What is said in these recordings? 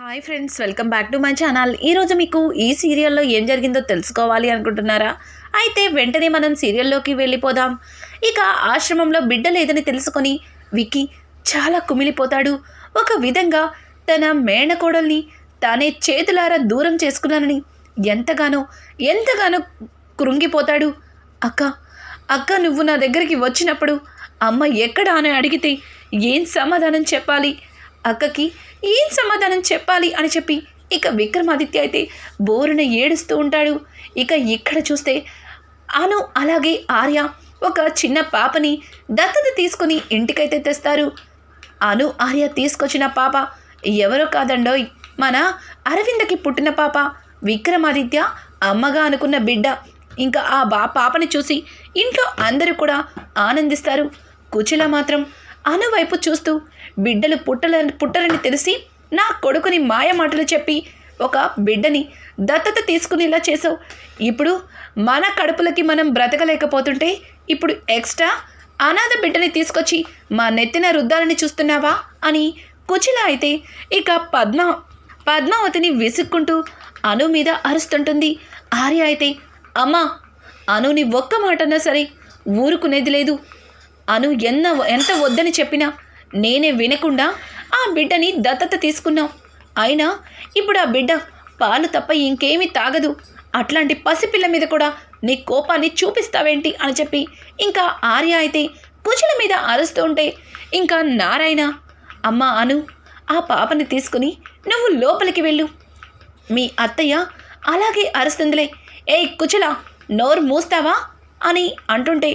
Hi friends, welcome back to my channel. ఈరోజు మీకు ఈ సీరియల్లో ఏం జరిగిందో తెలుసుకోవాలి అనుకుంటున్నారా? అయితే వెంటనే మనం సీరియల్లోకి వెళ్ళిపోదాం. ఇక ఆశ్రమంలో బిడ్డ లేదని తెలుసుకొని విక్కీ చాలా కుమిలిపోతాడు. ఒక విధంగా తన మేనకోడల్ని తానే చేతులారా దూరం చేసుకున్నానని ఎంతగానో కృంగిపోతాడు. అక్క అక్క నువ్వు నా దగ్గరికి వచ్చినప్పుడు అమ్మ ఎక్కడా అని అడిగితే ఏం సమాధానం చెప్పాలి, అక్కకి ఏం సమాధానం చెప్పాలి అని చెప్పి ఇక విక్రమాదిత్య అయితే బోరున ఏడుస్తూ ఉంటాడు. ఇక ఇక్కడ చూస్తే అను అలాగే ఆర్య ఒక చిన్న పాపని దత్తత తీసుకుని ఇంటికైతే తెస్తారు. అను ఆర్య తీసుకొచ్చిన పాప ఎవరో కాదండోయ్, మన అరవిందకి పుట్టిన పాప. విక్రమాదిత్య అమ్మగా అనుకున్న బిడ్డ. ఇంకా ఆ పాపని చూసి ఇంట్లో అందరూ కూడా ఆనందిస్తారు. కుచిల మాత్రం అను వైపు చూస్తూ బిడ్డలు పుట్టరని తెలిసి నా కొడుకుని మాయ మాటలు చెప్పి ఒక బిడ్డని దత్తత తీసుకునేలా చేసావు. ఇప్పుడు మన కడుపులకి మనం బ్రతకలేకపోతుంటే ఇప్పుడు ఎక్స్ట్రా అనాథ బిడ్డని తీసుకొచ్చి మా నెత్తిన రుద్దాలని చూస్తున్నావా అని కుచిల అయితే ఇక పద్మావతిని విసుక్కుంటూ అను మీద అరుస్తుంటుంది. ఆర్య అయితే అమ్మా అనుని ఒక్క మాటన్నా సరే ఊరుకునేది లేదు. అను ఎంత వద్దని చెప్పినా నేనే వినకుండా ఆ బిడ్డని దత్తత తీసుకున్నావు. అయినా ఇప్పుడు ఆ బిడ్డ పాలు తప్ప ఇంకేమీ తాగదు. అట్లాంటి పసిపిల్ల మీద కూడా నీ కోపాన్ని చూపిస్తావేంటి అని చెప్పి ఇంకా ఆర్య అయితే కుచిల మీద అరుస్తూ ఉంటే ఇంకా నారాయణ అమ్మ అను ఆ పాపని తీసుకుని నువ్వు లోపలికి వెళ్ళు, మీ అత్తయ్య అలాగే అరుస్తుందిలే. ఏయ్ కుచిల నోరు మూస్తావా అని అంటుంటే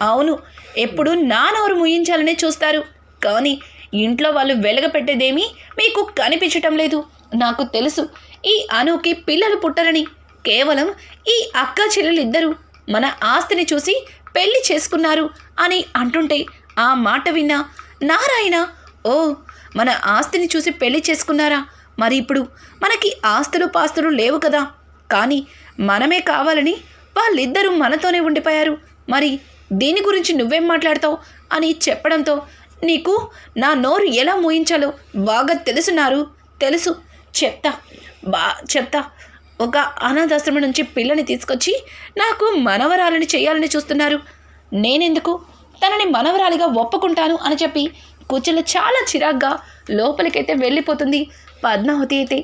అవును, ఎప్పుడు నా నోరు ముయించాలనే చూస్తారు, కానీ ఇంట్లో వాళ్ళు వెలగపెట్టేదేమీ మీకు కనిపించటం లేదు. నాకు తెలుసు ఈ అనుకి పిల్లలు పుట్టరని. కేవలం ఈ అక్క చెల్లెలిద్దరూ మన ఆస్తిని చూసి పెళ్లి చేసుకున్నారు అని అంటుంటే ఆ మాట విన్నా నారాయణ ఓ మన ఆస్తిని చూసి పెళ్లి చేసుకున్నారా? మరి ఇప్పుడు మనకి ఆస్తులు పాస్తులు లేవు కదా, కానీ మనమే కావాలని వాళ్ళిద్దరూ మనతోనే ఉండిపోయారు. మరి దీని గురించి నువ్వేం మాట్లాడతావు అని చెప్పడంతో నీకు నా నోరు ఎలా మూయించాలో బాగా తెలుసు చెప్తా. ఒక అనాథాశ్రమం నుంచి పిల్లని తీసుకొచ్చి నాకు మనవరాలని చేయాలని చూస్తున్నారు. నేనెందుకు తనని మనవరాలిగా ఒప్పుకుంటాను అని చెప్పి కుచిల చాలా చిరాగ్గా లోపలికైతే వెళ్ళిపోతుంది. పద్మావతి అయితే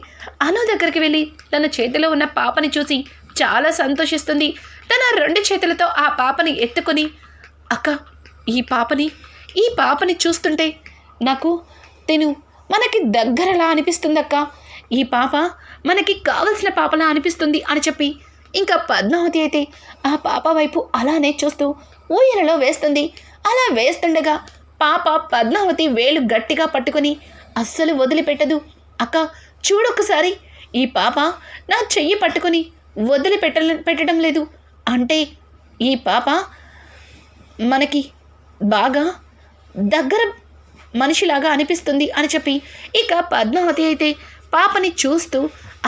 అను దగ్గరికి వెళ్ళి తన చేతిలో ఉన్న పాపని చూసి చాలా సంతోషిస్తుంది. తన 2 చేతులతో ఆ పాపని ఎత్తుకొని అక్క ఈ పాపని చూస్తుంటే నాకు మనకి దగ్గరలా అనిపిస్తుంది అక్క, ఈ పాప మనకి కావలసిన పాపలా అనిపిస్తుంది అని చెప్పి ఇంకా పద్మావతి అయితే ఆ పాప వైపు అలానే చూస్తూ ఊయలలో వేస్తుంది. అలా వేస్తుండగా పాప పద్మావతి వేలు గట్టిగా పట్టుకొని అస్సలు వదిలిపెట్టదు. అక్క చూడొక్కసారి, ఈ పాప నా చెయ్యి పట్టుకొని పెట్టడం లేదు అంటే ఈ పాప మనకి బాగా దగ్గర మనిషిలాగా అనిపిస్తుంది అని చెప్పి ఇక పద్మావతి అయితే పాపని చూస్తూ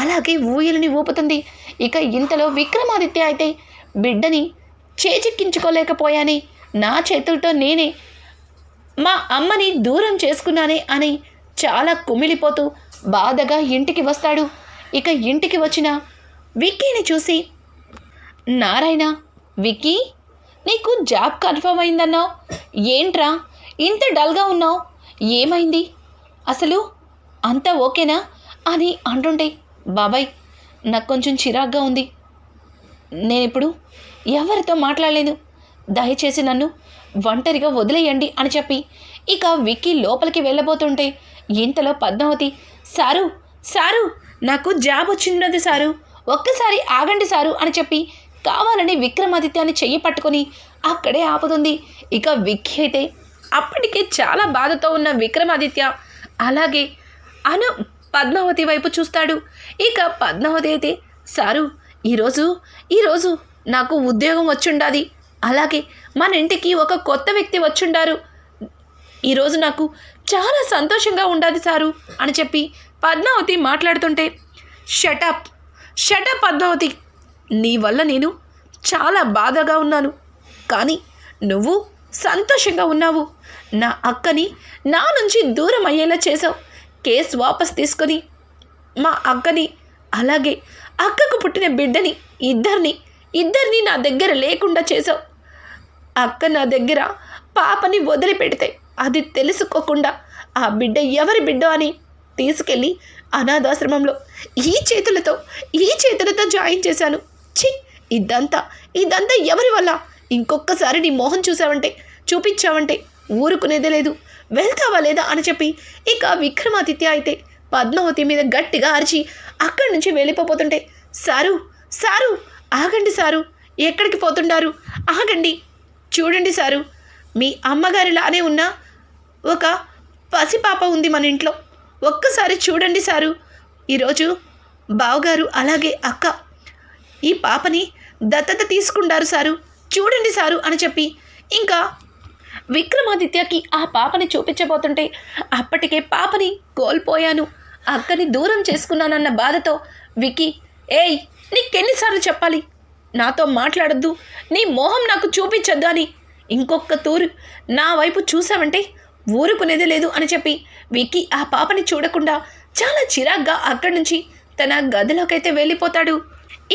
అలాగే ఊయలని ఊపుతుంది. ఇక ఇంతలో విక్రమాదిత్య అయితే బిడ్డని చేజిక్కించుకోలేకపోయానే, నా చేతులతో నేనే మా అమ్మని దూరం చేసుకున్నానే అని చాలా కుమిలిపోతూ బాధగా ఇంటికి వస్తాడు. ఇక ఇంటికి వచ్చిన విక్కీని చూసి నారాయణ, విక్కీ నీకు జాబ్ కన్ఫర్మ్ అయిందన్నావు, ఏంట్రా ఇంత డల్గా ఉన్నావు, ఏమైంది అసలు, అంతా ఓకేనా అని అంటుంటే బాబాయ్ నాకు కొంచెం చిరాగ్గా ఉంది, నేనిప్పుడు ఎవరితో మాట్లాడలేను, దయచేసి నన్ను ఒంటరిగా వదిలేయండి అని చెప్పి ఇక విక్కీ లోపలికి వెళ్ళబోతుంటే ఇంతలో పద్మావతి సారు నాకు జాబ్ వచ్చినది సారు, ఒక్కసారి ఆగండి సారు అని చెప్పి కావాలని విక్రమాదిత్యాన్ని చెయ్యి పట్టుకొని అక్కడే ఆపుతుంది. ఇక విక్కీ అయితే అప్పటికే చాలా బాధతో ఉన్న విక్రమాదిత్య అలాగే అను పద్మావతి వైపు చూస్తాడు. ఇక పద్మావతి అయితే సారు ఈరోజు నాకు ఉద్యోగం వచ్చుండాది, అలాగే మన ఇంటికి ఒక కొత్త వ్యక్తి వచ్చుండారు, ఈరోజు నాకు చాలా సంతోషంగా ఉండాది సారు అని చెప్పి పద్మావతి మాట్లాడుతుంటే షటప్ పద్మావతి, నీ వల్ల నేను చాలా బాధగా ఉన్నాను, కానీ నువ్వు సంతోషంగా ఉన్నావు. నా అక్కని నా నుంచి దూరం అయ్యేలా చేసావు. కేసు వాపస్ తీసుకొని మా అక్కని, అలాగే అక్కకు పుట్టిన బిడ్డని ఇద్దరిని నా దగ్గర లేకుండా చేసావు. అక్క నా దగ్గర పాపని వదిలిపెడితే అది తెలుసుకోకుండా ఆ బిడ్డ ఎవరి బిడ్డో అని తీసుకెళ్ళి అనాథాశ్రమంలో ఈ చేతులతో జాయిన్ చేశాను. ఛీ, ఇదంతా ఎవరి వల్ల? ఇంకొకసారి నీ మోహం చూపించావంటే ఊరుకునేదే లేదు. వెళ్తావా లేదా అని చెప్పి ఇక విక్రమాదిత్య అయితే పద్మావతి మీద గట్టిగా అరిచి అక్కడి నుంచి వెళ్ళిపోతుంటే, సారు ఆగండి సారు, ఎక్కడికి పోతుండారు? ఆగండి, చూడండి సారు, మీ అమ్మగారిలానే ఉన్న ఒక పసిపాప ఉంది మన ఇంట్లో. ఒక్కసారి చూడండి సారు. ఈరోజు బావగారు అలాగే అక్క ఈ పాపని దత్తత తీసుకుంటారు సారు, చూడండి సారు అని చెప్పి ఇంకా విక్రమాదిత్యకి ఆ పాపని చూపించబోతుంటే, అప్పటికే పాపని కోల్పోయాను, అక్కని దూరం చేసుకున్నానన్న బాధతో విక్కీ, ఏయ్ నీకెన్నిసార్లు చెప్పాలి, నాతో మాట్లాడొద్దు, నీ మోహం నాకు చూపించొద్దు అని. ఇంకొక తూరు నా వైపు చూసావంటే ఊరుకునేది లేదు అని చెప్పి విక్కీ ఆ పాపని చూడకుండా చాలా చిరాగ్గా అక్కడి నుంచి తన గదిలోకైతే వెళ్ళిపోతాడు.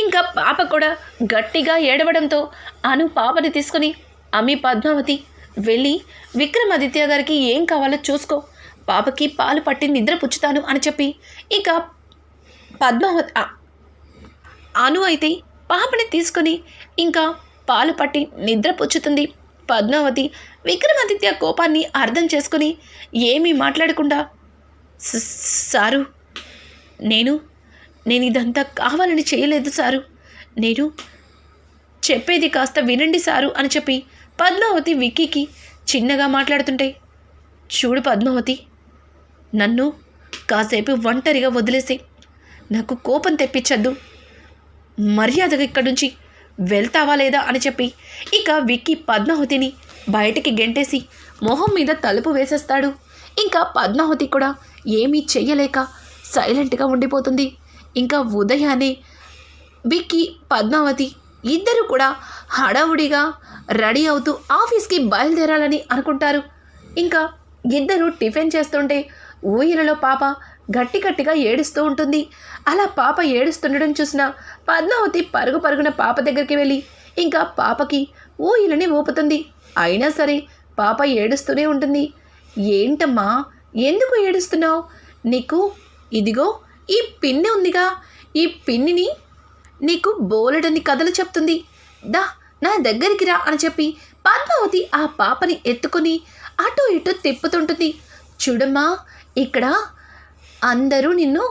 ఇంకా పాప కూడా గట్టిగా ఏడవడంతో అను పాపని తీసుకుని, అమ్మి పద్మావతి వెళ్ళి విక్రమాదిత్య గారికి ఏం కావాలో చూసుకో, పాపకి పాలు పట్టి నిద్ర పుచ్చుతాను అని చెప్పి ఇక పద్మావతి అను అయితే పాపని తీసుకొని ఇంకా పాలు పట్టి నిద్ర పుచ్చుతుంది. పద్మావతి విక్రమాదిత్య కోపాన్ని అర్థం చేసుకుని ఏమీ మాట్లాడకుండా, సారు నేను ఇదంతా కావాలని చేయలేదు సారు, నేను చెప్పేది కాస్త వినండి సారు అని చెప్పి పద్మావతి విక్కీకి చిన్నగా మాట్లాడుతుంటే, చూడు పద్మావతి, నన్ను కాసేపు ఒంటరిగా వదిలేసి నాకు కోపం తెప్పించద్దు, మర్యాదగా ఇక్కడి నుంచి వెళ్తావా లేదా అని చెప్పి ఇక విక్కీ పద్మావతిని బయటికి గెంటేసి మొహం మీద తలుపు వేసేస్తాడు. ఇంకా పద్మావతి కూడా ఏమీ చెయ్యలేక సైలెంట్గా ఉండిపోతుంది. ఇంకా ఉదయాన్నే విక్కీ పద్మావతి ఇద్దరు కూడా హడావుడిగా రెడీ అవుతూ ఆఫీస్కి బయలుదేరాలని అనుకుంటారు. ఇంకా ఇద్దరు టిఫిన్ చేస్తుంటే ఊయలలో పాప గట్టిగా ఏడుస్తూ ఉంటుంది. అలా పాప ఏడుస్తుండడం చూసిన పద్మావతి పరుగున పాప దగ్గరికి వెళ్ళి ఇంకా పాపకి ఊయలని ఊపుతుంది. అయినా సరే పాప ఏడుస్తూనే ఉంటుంది. ఏంటమ్మా, ఎందుకు ఏడుస్తున్నావు? నీకు ఇదిగో ఈ పిన్ని ఉందిగా, ఈ పిన్నిని నీకు బోలెడని కథలు చెప్తుంది, దా నా దగ్గరికి రా అని చెప్పి పద్మావతి ఆ పాపని ఎత్తుకొని అటు ఇటు తిప్పుతుంటుంది. చూడమ్మా, ఇక్కడ అందరూ నిన్ను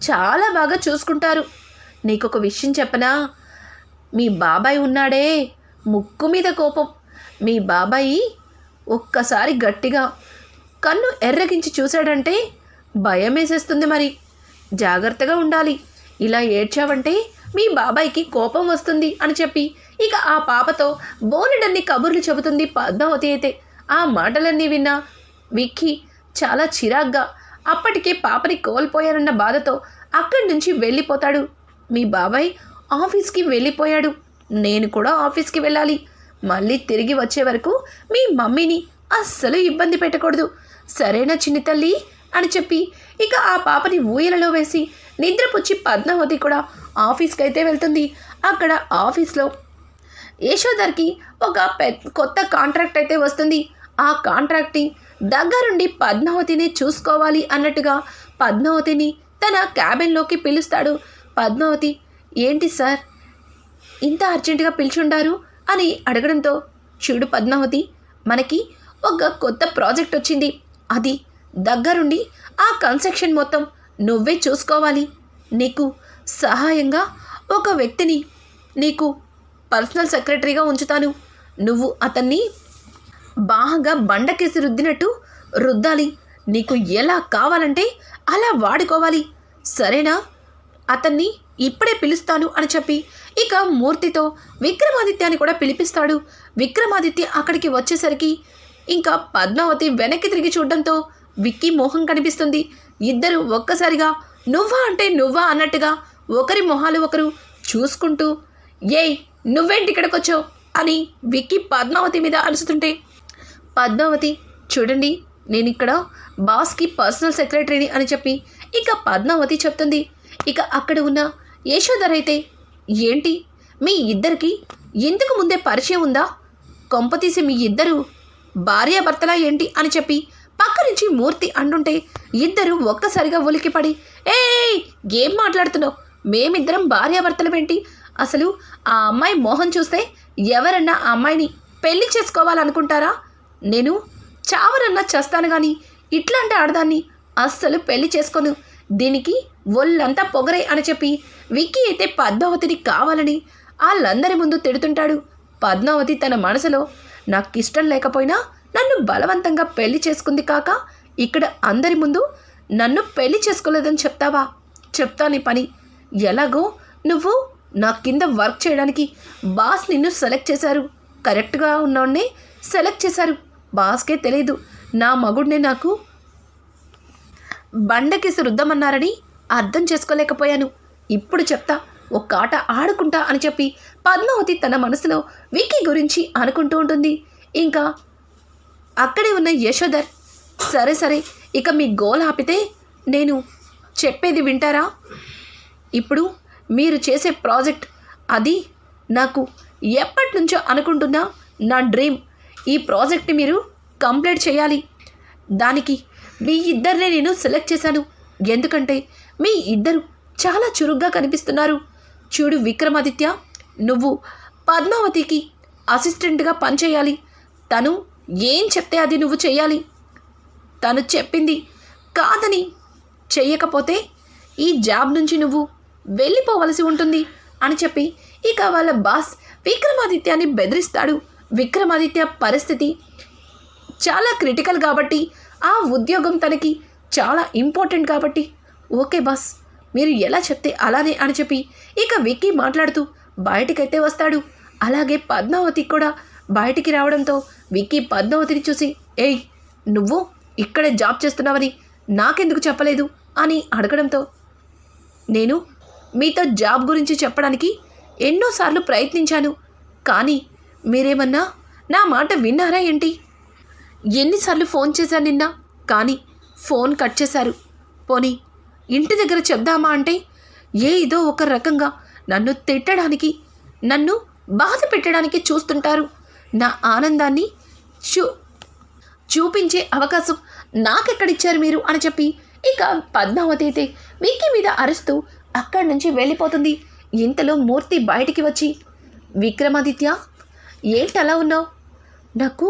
చాలా బాగా చూసుకుంటారు. నీకొక విషయం చెప్పనా? మీ బాబాయ్ ఉన్నాడే, ముక్కు మీద కోపం. మీ బాబాయి ఒక్కసారి గట్టిగా కన్ను ఎర్రగించి చూశాడంటే భయం వేసేస్తుంది. మరి జాగ్రత్తగా ఉండాలి. ఇలా ఏడ్చావంటే మీ బాబాయ్కి కోపం వస్తుంది అని చెప్పి ఇక ఆ పాపతో బోలెడన్ని కబుర్లు చెబుతుంది పద్మావతి. అయితే ఆ మాటలన్నీ విన్నా విక్కీ చాలా చిరాగ్గా అప్పటికే పాపని కోల్పోయానన్న బాధతో అక్కడి నుంచి వెళ్ళిపోతాడు. మీ బాబాయ్ ఆఫీస్కి వెళ్ళిపోయాడు, నేను కూడా ఆఫీస్కి వెళ్ళాలి. మళ్ళీ తిరిగి వచ్చే వరకు మీ మమ్మీని అస్సలు ఇబ్బంది పెట్టకూడదు, సరేనా చిన్ని తల్లి అని చెప్పి ఇక ఆ పాపని ఊయలలో వేసి నిద్రపుచ్చి పద్మావతి కూడా ఆఫీస్కి అయితే వెళ్తుంది. అక్కడ ఆఫీస్లో యశోధర్కి ఒక కొత్త కాంట్రాక్ట్ అయితే వస్తుంది. ఆ కాంట్రాక్ట్ని దగ్గరుండి పద్మావతిని చూసుకోవాలి అన్నట్టుగా పద్మావతిని తన క్యాబిన్లోకి పిలుస్తాడు. పద్మావతి, ఏంటి సార్ ఇంత అర్జెంటుగా పిలిచుండారు అని అడగడంతో, చూడు పద్మావతి, మనకి ఒక కొత్త ప్రాజెక్ట్ వచ్చింది, అది దగ్గరుండి ఆ కన్స్ట్రక్షన్ మొత్తం నువ్వే చూసుకోవాలి. నీకు సహాయంగా ఒక వ్యక్తిని నీకు పర్సనల్ సెక్రటరీగా ఉంచుతాను. నువ్వు అతన్ని బాగా బండకేసి రుద్దినట్టు రుద్దాలి. నీకు ఎలా కావాలంటే అలా వాడుకోవాలి, సరేనా? అతన్ని ఇప్పుడే పిలుస్తాను అని చెప్పి ఇక మూర్తితో విక్రమాదిత్యాన్ని కూడా పిలిపిస్తాడు. విక్రమాదిత్య అక్కడికి వచ్చేసరికి ఇంకా పద్మావతి వెనక్కి తిరిగి చూడడంతో విక్కీ మోహం కనిపిస్తుంది. ఇద్దరు ఒక్కసారిగా నువ్వా అంటే నువ్వా అన్నట్టుగా ఒకరి మొహాలు ఒకరు చూసుకుంటూ, ఏయ్ నువ్వేంటి ఇక్కడికి వచ్చావు అని విక్కీ పద్మావతి మీద అరుస్తుంటే, పద్మావతి, చూడండి నేను ఇక్కడ బాస్కి పర్సనల్ సెక్రటరీని అని చెప్పి ఇక పద్మావతి చెప్తుంది. ఇక అక్కడ ఉన్న యశోధర్ అయితే, ఏంటి మీ ఇద్దరికి ఇంతకు ముందే పరిచయం ఉందా? కొంపతీసి మీ ఇద్దరు భార్యాభర్తలా ఏంటి అని చెప్పి పక్క నుంచి మూర్తి అంటుంటే ఇద్దరు ఒక్కసారిగా ఉలికిపడి, ఏయ్ ఏం మాట్లాడుతున్నావు? మేమిద్దరం భార్యాభర్తలమేంటి? అసలు ఆ అమ్మాయి మోహం చూస్తే ఎవరన్నా ఆ అమ్మాయిని పెళ్లి చేసుకోవాలనుకుంటారా? నేను చావరన్నా చేస్తాను కానీ ఇట్లాంటి ఆడదాన్ని అస్సలు పెళ్లి చేసుకోను. దీనికి ఒళ్ళంతా పొగరే అని చెప్పి విక్కీ అయితే పద్మావతిని కావాలని వాళ్ళందరి ముందు తిడుతుంటాడు. పద్మావతి తన మనసులో, నాకిష్టం లేకపోయినా నన్ను బలవంతంగా పెళ్లి చేసుకుంది కాక ఇక్కడ అందరి ముందు నన్ను పెళ్లి చేసుకోలేదని చెప్తావా? చెప్తాను పని. ఎలాగో నువ్వు నా కింద వర్క్ చేయడానికి బాస్ నిన్ను సెలెక్ట్ చేశారు. కరెక్ట్గా ఉన్నోడ్నే సెలెక్ట్ చేశారు. బాస్కే తెలియదు నా మగుడినే నాకు బండకేసి రుద్దమన్నారని అర్థం చేసుకోలేకపోయాను. ఇప్పుడు చెప్తా, ఒక్క ఆట ఆడుకుంటా అని చెప్పి పద్మావతి తన మనసులో విక్కీ గురించి అనుకుంటూ ఉంటుంది. ఇంకా అక్కడే ఉన్న యశోధర్, సరే సరే ఇక మీ గోల్ ఆపితే నేను చెప్పేది వింటారా? ఇప్పుడు మీరు చేసే ప్రాజెక్ట్ అది నాకు ఎప్పటి నుంచో అనుకుంటున్నా నా డ్రీమ్. ఈ ప్రాజెక్ట్ని మీరు కంప్లీట్ చేయాలి. దానికి మీ ఇద్దరినే నేను సెలెక్ట్ చేశాను. ఎందుకంటే మీ ఇద్దరు చాలా చురుగ్గా కనిపిస్తున్నారు. చూడు విక్రమాదిత్య, నువ్వు పద్మావతికి అసిస్టెంట్గా పనిచేయాలి. తను ఏం చెప్తే అది నువ్వు చేయాలి. తను చెప్పింది కాదని చెయ్యకపోతే ఈ జాబ్ నుంచి నువ్వు వెళ్ళిపోవలసి ఉంటుంది అని చెప్పి ఇక వాళ్ళ బాస్ విక్రమాదిత్యాన్ని బెదిరిస్తాడు. విక్రమాదిత్య పరిస్థితి చాలా క్రిటికల్ కాబట్టి, ఆ ఉద్యోగం తనకి చాలా ఇంపార్టెంట్ కాబట్టి, ఓకే బాస్ మీరు ఎలా చెప్తే అలానే అని చెప్పి ఇక విక్కీ మాట్లాడుతూ బయటికైతే వస్తాడు. అలాగే పద్మావతి కూడా బయటికి రావడంతో విక్కీ పద్మావతిని చూసి, ఏయ్ నువ్వు ఇక్కడే జాబ్ చేస్తున్నావని నాకెందుకు చెప్పలేదు అని అడగడంతో, నేను మీతో జాబ్ గురించి చెప్పడానికి ఎన్నోసార్లు ప్రయత్నించాను, కానీ మీరేమన్నా నా మాట విన్నారా ఏంటి? ఎన్నిసార్లు ఫోన్ చేశాను నిన్న, కానీ ఫోన్ కట్ చేశారు. పోనీ ఇంటి దగ్గర చెప్దామా అంటే ఏదో ఒక రకంగా నన్ను తిట్టడానికి, నన్ను బాధ పెట్టడానికి చూస్తుంటారు. నా ఆనందాన్ని చూపించే అవకాశం నాకెక్కడిచ్చారు మీరు అని చెప్పి ఇక పద్మావతి అయితే విక్కీ మీద అరుస్తూ అక్కడి నుంచి వెళ్ళిపోతుంది. ఇంతలో మూర్తి బయటికి వచ్చి, విక్రమాదిత్య ఏంటి అలా ఉన్నావు? నాకు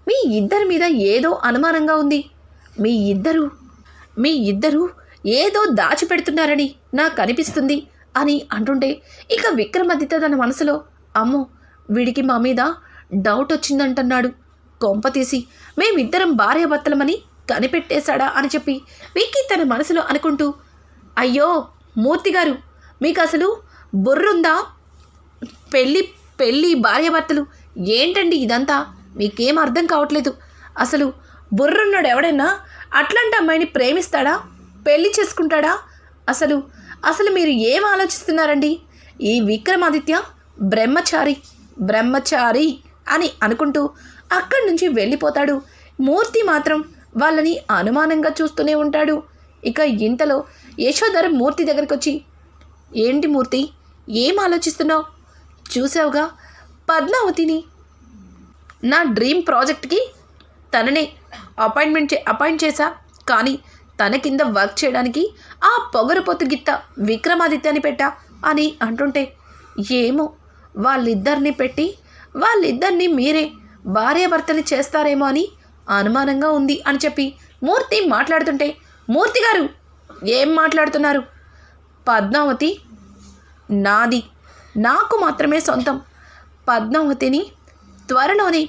మీ ఇద్దరి మీద ఏదో అనుమానంగా ఉంది. మీ ఇద్దరు ఏదో దాచిపెడుతున్నారని నాకు అనిపిస్తుంది అని అంటుంటే ఇక విక్రమాదిత్య తన మనసులో, అమ్మో వీడికి మా మీద డౌట్ వచ్చిందంటున్నాడు, కొంపతీసి మేమిద్దరం భార్యాభర్తలమని కనిపెట్టేశాడా అని చెప్పి విక్కీ తన మనసులో అనుకుంటూ, అయ్యో మూర్తి గారు మీకు అసలు బుర్రుందా? పెళ్ళి భార్యాభర్తలు ఏంటండి ఇదంతా? మీకేం అర్థం కావట్లేదు. అసలు బుర్రున్నాడు ఎవడైనా అట్లాంటి అమ్మాయిని ప్రేమిస్తాడా? పెళ్లి చేసుకుంటాడా? అసలు మీరు ఏం ఆలోచిస్తున్నారండి? ఈ విక్రమాదిత్య బ్రహ్మచారి అని అనుకుంటూ అక్కడి నుంచి వెళ్ళిపోతాడు. మూర్తి మాత్రం వాళ్ళని అనుమానంగా చూస్తూనే ఉంటాడు. ఇక ఇంతలో యశోధర మూర్తి దగ్గరికి వచ్చి, ఏంటి మూర్తి ఏం ఆలోచిస్తున్నావు? చూసావుగా పద్మావతిని నా డ్రీమ్ ప్రాజెక్ట్కి తననే అపాయింట్ చేశా, కానీ తన కింద వర్క్ చేయడానికి ఆ పొగరుపోతు గిత్త విక్రమాదిత్యాన్ని పెట్టా అని అంటుంటే, ఏమో వాళ్ళిద్దరిని మీరే భార్యాభర్తని చేస్తారేమో అని అనుమానంగా ఉంది అని చెప్పి మూర్తి మాట్లాడుతుంటే, మూర్తి గారు ఏం మాట్లాడుతున్నారు? పద్మావతి నాది, నాకు మాత్రమే సొంతం. పద్మావతిని త్వరలోనే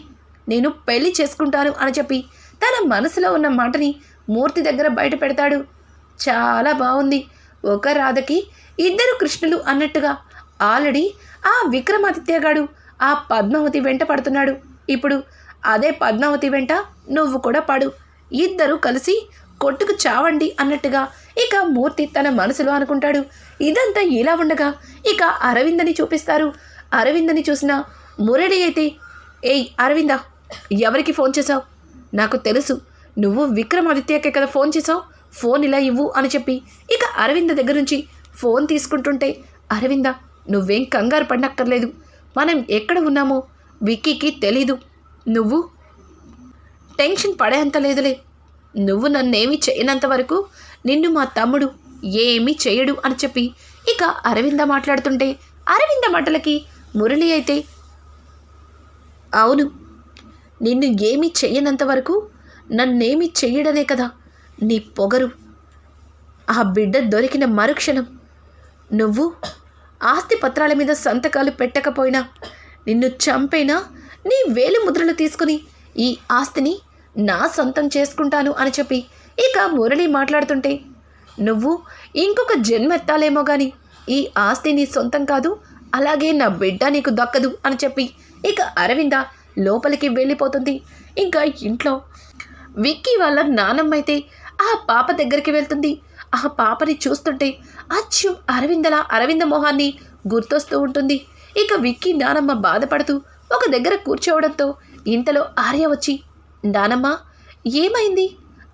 నేను పెళ్లి చేసుకుంటాను అని చెప్పి తన మనసులో ఉన్న మాటని మూర్తి దగ్గర బయట పెడతాడు. చాలా బాగుంది. ఒక రాధకి ఇద్దరు కృష్ణులు అన్నట్టుగా ఆల్రెడీ ఆ విక్రమాదిత్య గాడు ఆ పద్మావతి వెంట పడుతున్నాడు. ఇప్పుడు అదే పద్మావతి వెంట నువ్వు కూడా పడు, ఇద్దరు కలిసి కొట్టుకు చావండి అన్నట్టుగా ఇక మూర్తి తన మనసులో అనుకుంటాడు. ఇదంతా ఇలా ఉండగా ఇక అరవిందని చూపిస్తారు. అరవిందని చూసిన మురళి అయితే, ఏయ్ అరవిందా ఎవరికి ఫోన్ చేసావు? నాకు తెలుసు నువ్వు విక్రమాదిత్యకే కదా ఫోన్ చేసావు. ఫోన్ ఇలా ఇవ్వు అని చెప్పి ఇక అరవింద దగ్గర నుంచి ఫోన్ తీసుకుంటుంటే, అరవింద నువ్వేం కంగారు పడనక్కర్లేదు, మనం ఎక్కడ ఉన్నామో విక్కీకి తెలీదు, నువ్వు టెన్షన్ పడేంత లేదులే, నువ్వు నన్నేమీ చేయనంత వరకు నిన్ను మా తమ్ముడు ఏమీ చేయడు అని చెప్పి ఇక అరవింద మాట్లాడుతుంటే, అరవింద మాటలకి మురళి అయితే, అవును, నిన్ను ఏమీ చెయ్యనంత వరకు నన్నేమీ చెయ్యడనే కదా నీ పొగరు. ఆ బిడ్డ దొరికిన మరుక్షణం నువ్వు ఆస్తి పత్రాల మీద సంతకాలు పెట్టకపోయినా, నిన్ను చంపైనా నీ వేలి ముద్రలు తీసుకుని ఈ ఆస్తిని నా సొంతం చేసుకుంటాను అని చెప్పి ఇక మురళి మాట్లాడుతుంటే, నువ్వు ఇంకొక జన్మెత్తాలేమో కానీ ఈ ఆస్తి నీ సొంతం కాదు, అలాగే నా బిడ్డ నీకు దక్కదు అని చెప్పి ఇక అరవింద లోపలికి వెళ్ళిపోతుంది. ఇంకా ఇంట్లో విక్కీ వాళ్ళ నానమ్మ అయితే ఆ పాప దగ్గరికి వెళ్తుంది. ఆ పాపని చూస్తుంటే అచ్చం అరవింద మొహాన్ని గుర్తొస్తూ ఉంటుంది. ఇక విక్కీ నానమ్మ బాధపడుతూ ఒక దగ్గర కూర్చోవడంతో ఇంతలో ఆర్య వచ్చి, నానమ్మ ఏమైంది,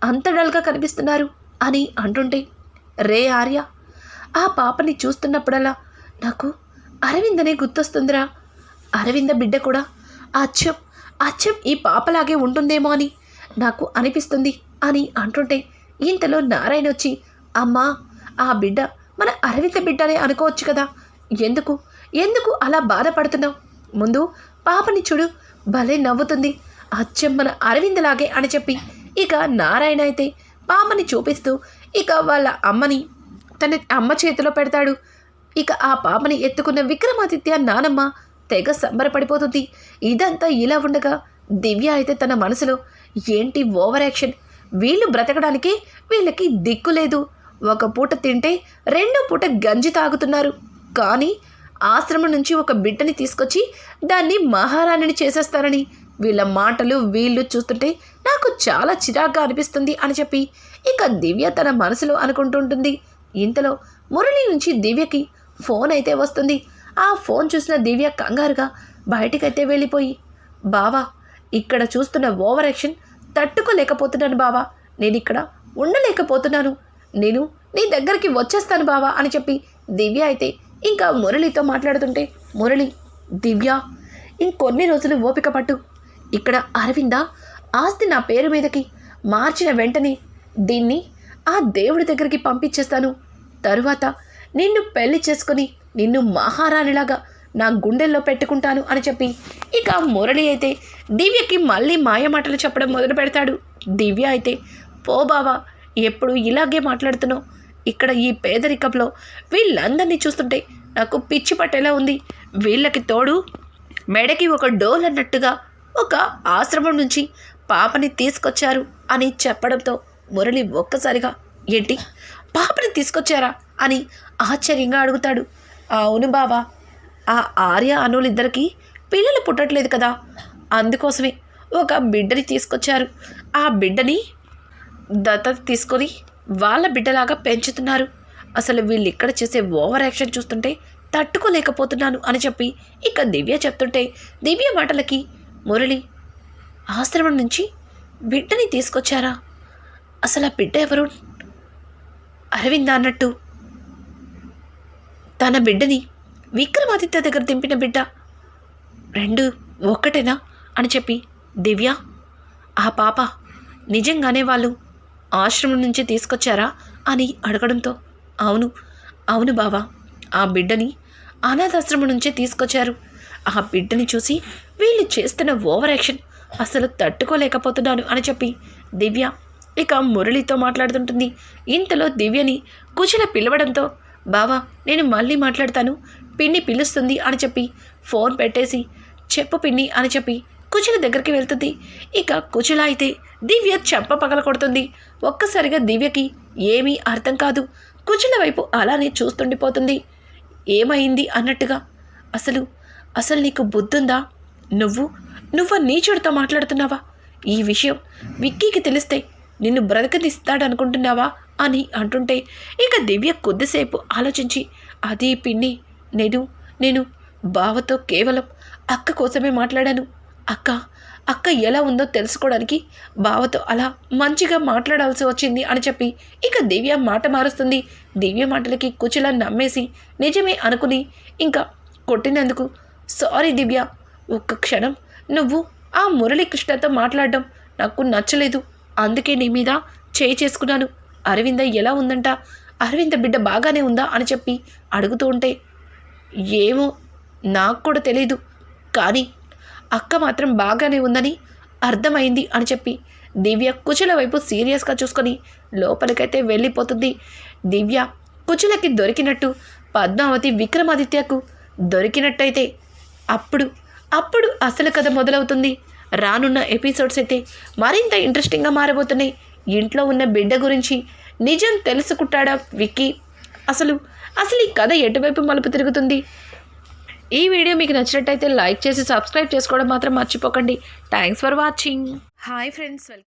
అంత డల్గా కనిపిస్తున్నారు అని అంటుంటే, రే ఆర్య, ఆ పాపని చూస్తున్నప్పుడల్లా నాకు అరవిందనే గుర్తొస్తుందిరా, అరవింద బిడ్డ కూడా అచ్చం ఈ పాపలాగే ఉంటుందేమో అని నాకు అనిపిస్తుంది అని అంటుంటే, ఇంతలో నారాయణ వచ్చి, అమ్మా ఆ బిడ్డ మన అరవింద బిడ్డనే అనుకోవచ్చు కదా, ఎందుకు అలా బాధపడుతున్నావు, ముందు పాపని చూడు, భలే నవ్వుతుంది, అచ్చం మన అరవిందలాగే అని చెప్పి ఇక నారాయణ అయితే పాపని చూపిస్తూ ఇక వాళ్ళ అమ్మని తన అమ్మ చేతిలో పెడతాడు. ఇక ఆ పాపని ఎత్తుకున్న విక్రమాదిత్య నానమ్మ తెగ సంబరపడిపోతుంది. ఇదంతా ఇలా ఉండగా దివ్య అయితే తన మనసులో, ఏంటి ఓవర్ యాక్షన్, వీళ్ళు బ్రతకడానికి వీళ్ళకి దిక్కు లేదు, ఒక పూట తింటే రెండో పూట గంజి తాగుతున్నారు, కానీ ఆశ్రమం నుంచి ఒక బిడ్డని తీసుకొచ్చి దాన్ని మహారాణిని చేసేస్తారని వీళ్ళ మాటలు వీళ్ళు చూస్తుంటే నాకు చాలా చిరాగ్గా అనిపిస్తుంది అని చెప్పి ఇక దివ్య తన మనసులో అనుకుంటుంటుంది. ఇంతలో మురళి నుంచి దివ్యకి ఫోన్ అయితే వస్తుంది. ఆ ఫోన్ చూసిన దివ్య కంగారుగా బయటికైతే వెళ్ళిపోయి, బావా ఇక్కడ చూస్తున్న ఓవర్ యాక్షన్ తట్టుకోలేకపోతున్నాను బావా, నేను ఇక్కడ ఉండలేకపోతున్నాను, నేను నీ దగ్గరికి వచ్చేస్తాను బావా అని చెప్పి దివ్య అయితే ఇంకా మురళితో మాట్లాడుతుంటే, మురళి, దివ్య ఇంకొన్ని రోజులు ఓపిక పట్టు, ఇక్కడ అరవింద ఆస్తి నా పేరు మీదకి మార్చిన వెంటనే దీన్ని ఆ దేవుడి దగ్గరికి పంపించేస్తాను, తరువాత నిన్ను పెళ్లి చేసుకొని నిన్ను మహారాణిలాగా నా గుండెల్లో పెట్టుకుంటాను అని చెప్పి ఇక మురళి అయితే దివ్యకి మళ్ళీ మాయమాటలు చెప్పడం మొదలు పెడతాడు. దివ్య అయితే, పో బావా, ఎప్పుడు ఇలాగే మాట్లాడుతున్నావు, ఇక్కడ ఈ పేదరికంలో వీళ్ళందరినీ చూస్తుంటే నాకు పిచ్చి పట్టేలా ఉంది, వీళ్ళకి తోడు మెడకి ఒక డోల్ అన్నట్టుగా ఒక ఆశ్రమం నుంచి పాపని తీసుకొచ్చారు అని చెప్పడంతో మురళి ఒక్కసారిగా, ఏంటి పాపని తీసుకొచ్చారా అని ఆశ్చర్యంగా అడుగుతాడు. అవును బావా, ఆ ఆర్య అనులిద్దరికీ పిల్లలు పుట్టట్లేదు కదా, అందుకోసమే ఒక బిడ్డని తీసుకొచ్చారు, ఆ బిడ్డని దత్తత తీసుకొని వాళ్ళ బిడ్డలాగా పెంచుతున్నారు, అసలు వీళ్ళు ఇక్కడ చేసే ఓవర్ యాక్షన్ చూస్తుంటే తట్టుకోలేకపోతున్నాను అని చెప్పి ఇక దివ్య చెప్తుంటే, దివ్య మాటలకి మురళి, ఆశ్రమం నుంచి బిడ్డని తీసుకొచ్చారా, అసలు ఆ బిడ్డ ఎవరు, అరవింద అన్నట్టు తన బిడ్డని విక్రమాదిత్య దగ్గర దింపిన బిడ్డ రెండు ఒక్కటేనా అని చెప్పి దివ్య, ఆ పాప నిజంగానే వాళ్ళు ఆశ్రమం నుంచి తీసుకొచ్చారా అని అడగడంతో, అవును బావా, ఆ బిడ్డని అనాథాశ్రమం నుంచే తీసుకొచ్చారు, ఆ బిడ్డని చూసి వీళ్ళు చేస్తున్న ఓవర్ యాక్షన్ అసలు తట్టుకోలేకపోతున్నాను అని చెప్పి దివ్య ఇక మురళితో మాట్లాడుతుంటుంది. ఇంతలో దివ్యని కుశల పిలవడంతో, బావా నేను మళ్ళీ మాట్లాడతాను, పిన్ని పిలుస్తుంది అని చెప్పి ఫోన్ పెట్టేసి, చెప్పు పిన్ని అని చెప్పి కుశల దగ్గరికి వెళ్తుంది. ఇక కుశల అయితే దివ్య చెంప పగల కొడుతుంది. ఒక్కసారిగా దివ్యకి ఏమీ అర్థం కాదు, కుశల వైపు అలానే చూస్తుండిపోతుంది. ఏమైంది అన్నట్టుగా, అసలు నీకు బుద్ధుందా, నువ్వు నీచుడితో మాట్లాడుతున్నావా, ఈ విషయం విక్కీకి తెలిస్తే నిన్ను బ్రతకనిస్తాడనుకుంటున్నావా అని అంటుంటే ఇక దివ్య కొద్దిసేపు ఆలోచించి, అది పిన్ని, నేను బావతో కేవలం అక్క కోసమే మాట్లాడాను, అక్క ఎలా ఉందో తెలుసుకోవడానికి బావతో అలా మంచిగా మాట్లాడాల్సి వచ్చింది అని చెప్పి ఇక దివ్య మాట మారుస్తుంది. దివ్య మాటలకి కుచిల నమ్మేసి నిజమే అనుకుని ఇంకా కొట్టినందుకు సారీ దివ్య, ఒక్క క్షణం నువ్వు ఆ మురళీకృష్ణతో మాట్లాడడం నాకు నచ్చలేదు, అందుకే నీ మీద చేయి చేసుకున్నాను. అరవింద ఎలా ఉందంట, అరవింద బిడ్డ బాగానే ఉందా అని చెప్పి అడుగుతూ ఉంటే ఏమో నాకు కూడా తెలీదు, కానీ అక్క మాత్రం బాగానే ఉందని అర్థమైంది అని చెప్పి దివ్య కుచుల వైపు సీరియస్గా చూసుకొని లోపలికైతే వెళ్ళిపోతుంది. దివ్య కుచులకి దొరికినట్టు పద్మావతి విక్రమాదిత్యకు దొరికినట్టయితే అప్పుడు అసలు కథ మొదలవుతుంది. రానున్న ఎపిసోడ్స్ అయితే మరింత ఇంట్రెస్టింగ్గా మారబోతున్నాయి. ఇంట్లో ఉన్న బిడ్డ గురించి నిజం తెలుసుకుంటాడా విక్కీ? అసలు ఈ కథ ఎటువైపు మలుపు తిరుగుతుంది? ఈ వీడియో మీకు నచ్చినట్టయితే లైక్ చేసి సబ్స్క్రైబ్ చేసుకోవడం మాత్రం మర్చిపోకండి. Thanks for watching. Hi friends, welcome.